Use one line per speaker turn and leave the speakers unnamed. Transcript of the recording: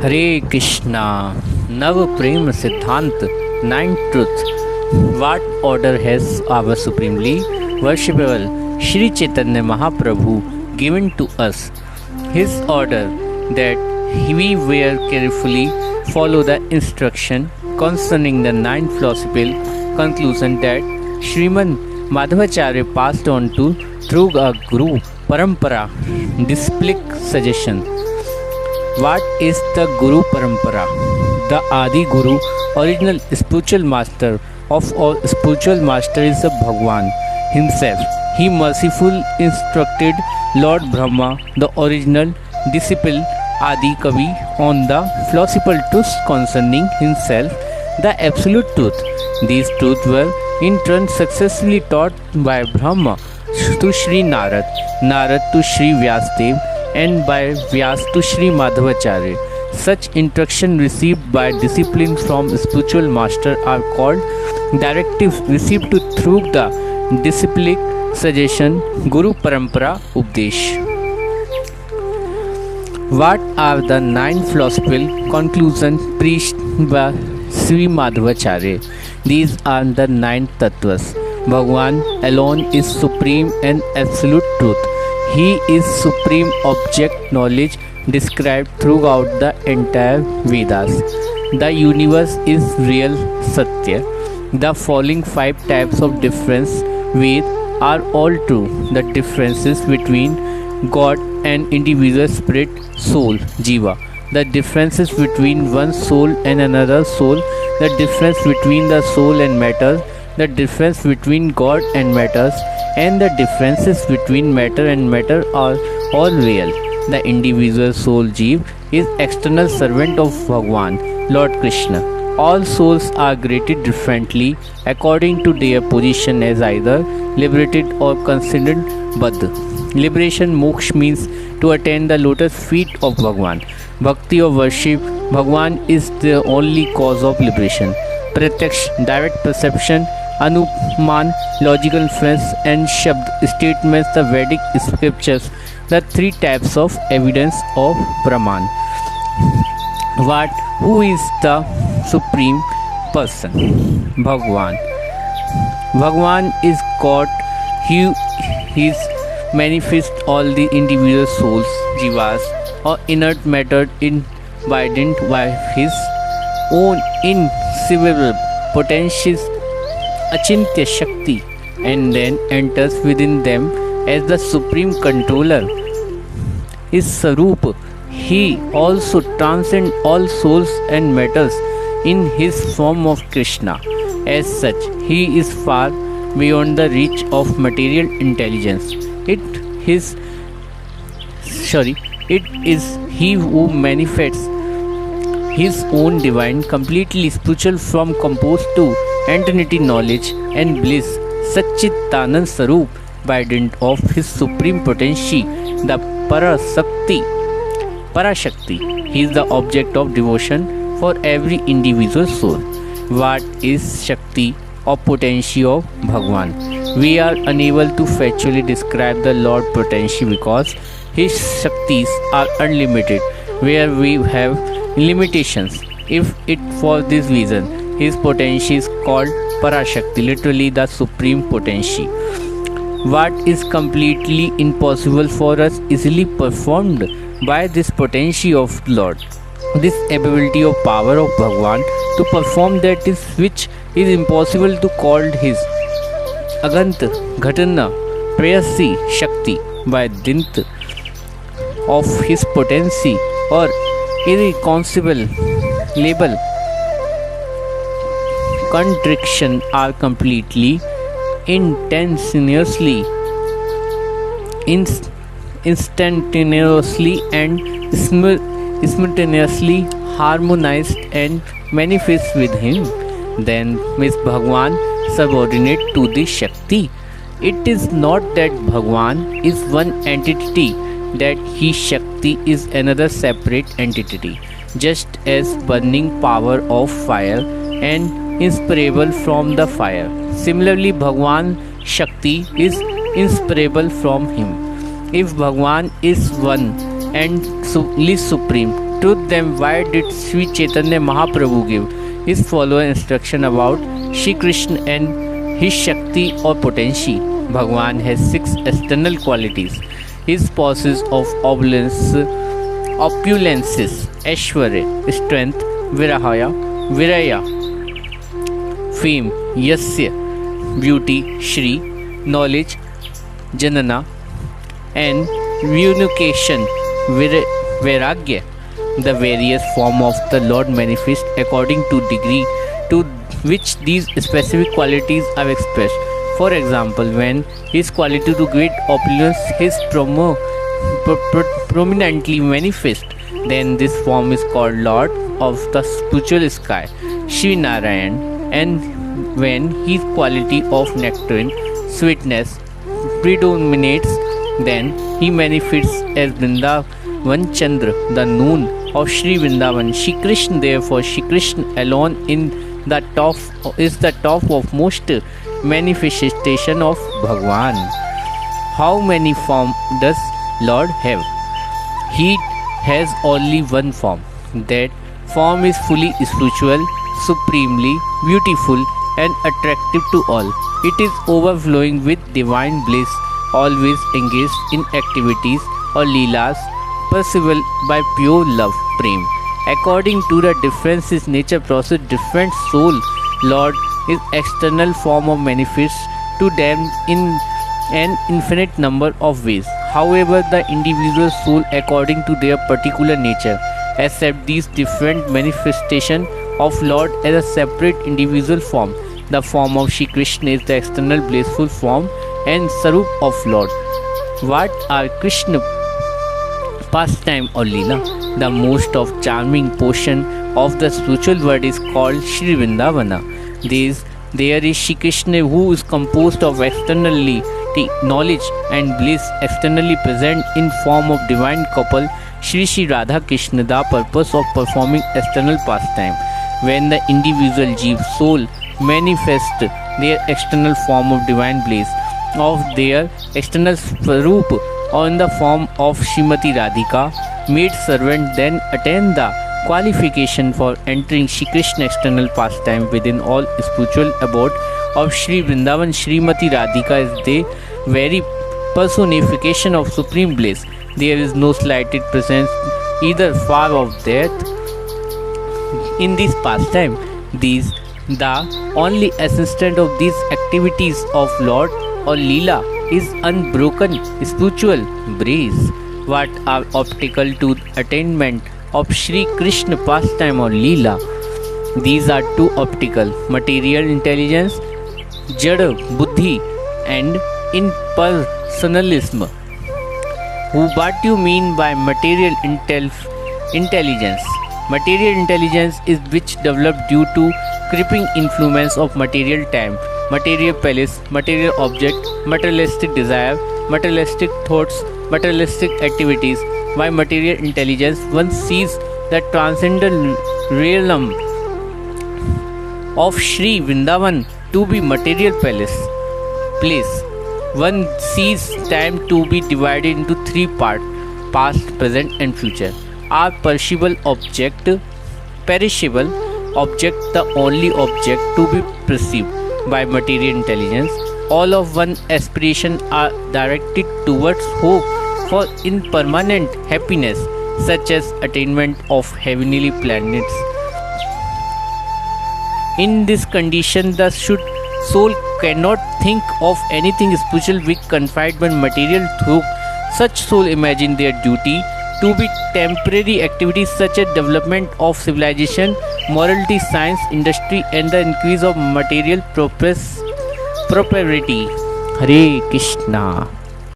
हरे कृष्णा नव प्रेम सिद्धांत nine truth what order has our supremely worshipable Shri Chaitanya Mahaprabhu given to us his order that we will carefully follow the instruction concerning the nine philosophical conclusion that Sriman Madhvacharya passed on to through a Guru Parampara disciplic suggestion. What is the Guru Parampara? The Adi Guru, original spiritual master of all spiritual master is the Bhagwan himself. He mercifully instructed Lord Brahma, the original disciple Adi Kavi, on the philosophical truths concerning himself, the absolute truth. These truths were in turn successfully taught by Brahma to Sri Narad, Narad to Sri Vyasdev, and by Vyas to Sri Madhvacharya. Such instruction received by disciples from spiritual master are called directives received through the disciplic suggestion Guru Parampara Updesh. What are the nine philosophical conclusions preached by Sri Madhvacharya? These are the nine tattvas. Bhagwan alone is supreme and absolute truth. He is supreme object knowledge described throughout the entire Vedas. The universe is real Satya. The following five types of difference with are all true. The differences between God and individual spirit, soul, jiva. The differences between one soul and another soul. The difference between the soul and matter. The difference between God and matters, and the differences between matter and matter are all real. The individual soul Jeev is external servant of Bhagwan, Lord Krishna. All souls are graded differently according to their position as either liberated or considered Baddha. Liberation moksha means to attain the lotus feet of Bhagwan. Bhakti or worship Bhagwan is the only cause of liberation. Pratyaksh, direct perception, Anuman, logical inference, and Shabd statements, the Vedic scriptures, the three types of evidence of Brahman. Who is the supreme person? Bhagwan. Bhagwan is God. He is manifest all the individual souls, jivas, or inert matter embodied by his own inseparable potentials, Achintya Shakti, and then enters within them as the supreme controller. His Sarup, he also transcends all souls and matters in his form of Krishna. As such, he is far beyond the reach of material intelligence. It is he who manifests his own divine, completely spiritual from composed to eternity knowledge and bliss, Satchitanand Sarup, by dint of his supreme potency, the Parashakti. He is the object of devotion for every individual soul. What is Shakti or potency of Bhagwan? We are unable to factually describe the Lord potency because his Shaktis are unlimited, where we have limitations. If it for this reason, his potency is called Parashakti, literally the supreme potency. What is completely impossible for us easily performed by this potency of Lord. This ability or power of Bhagwan to perform that is which is impossible to call his Agant Ghatana Prayasi Shakti by dint of his potency or irreconcilable label contradiction are completely instantaneously and simultaneously harmonized and manifest with him. Then is Bhagwan subordinate to the Shakti. It is not that Bhagwan is one entity, that his Shakti is another separate entity, just as burning power of fire and inseparable from the fire. Similarly, Bhagwan Shakti is inseparable from him. If Bhagwan is one and supreme, To them, why did Sri Chaitanya Mahaprabhu give his follower instruction about Shri Krishna and his Shakti or potency? Bhagwan has 6 external qualities. His pauses of opulences, Aishwarya, strength, Viraya, fame, Yasya, beauty, Shri, knowledge, Janana, and unification, Vairagya. The various form of the Lord manifest according to degree to which these specific qualities are expressed. For example, when his quality to great opulence is prominently manifest, then this form is called Lord of the spiritual sky, Sri Narayan. And when his quality of nectarine sweetness predominates, then he manifests as Vrindavan Chandra, the noon of Sri Vrindavan. Shri Krishna, therefore, Shri Krishna alone is the top of most manifestation of Bhagwan. How many forms does Lord have? He has only one form. That form is fully spiritual, supremely beautiful, and attractive to all. It is overflowing with divine bliss, always engaged in activities or leelas perceivable by pure love, prem. According to the differences nature process different soul, Lord is external form of manifests to them in an infinite number of ways. However, the individual soul according to their particular nature accept these different manifestation of Lord as a separate individual form. The form of Shri Krishna is the external blissful form and Sarup of Lord. What are Krishna pastime or Leela? The most of charming portion of the spiritual world is called Sri Vrindavana. There is Shri Krishna who is composed of externally knowledge and bliss, externally present in form of divine couple Shri Radha Krishna, the purpose of performing external pastime. When the individual jeev soul manifest their external form of divine bliss of their external swarup or in the form of Srimati Radhika, maid servant, then attain the qualification for entering Shri Krishna external pastime within all spiritual abode of Shri Vrindavan. Srimati Radhika is the very personification of supreme bliss. There is no slighted presence either far of death in this pastime. The only assistant of these activities of Lord or Leela is unbroken spiritual breeze. What are optical to attainment of Shri Krishna pastime or Leela? These are two optical: material intelligence, Jada Buddhi, and impersonalism. What do you mean by material intelligence? Material intelligence is which developed due to creeping influence of material time, material palace, material object, materialistic desire, materialistic thoughts, materialistic activities. By material intelligence, one sees the transcendental realm of Sri Vrindavan to be material place. One sees time to be divided into three parts: past, present, and future. Are perishable object, the only object to be perceived by material intelligence. All of one's aspirations are directed towards hope for impermanent happiness, such as attainment of heavenly planets. In this condition, the soul cannot think of anything spiritual with confinement material through. Such soul imagine their duty to be temporary activities such as development of civilization, morality, science, industry, and the increase of material prosperity. Hare Krishna.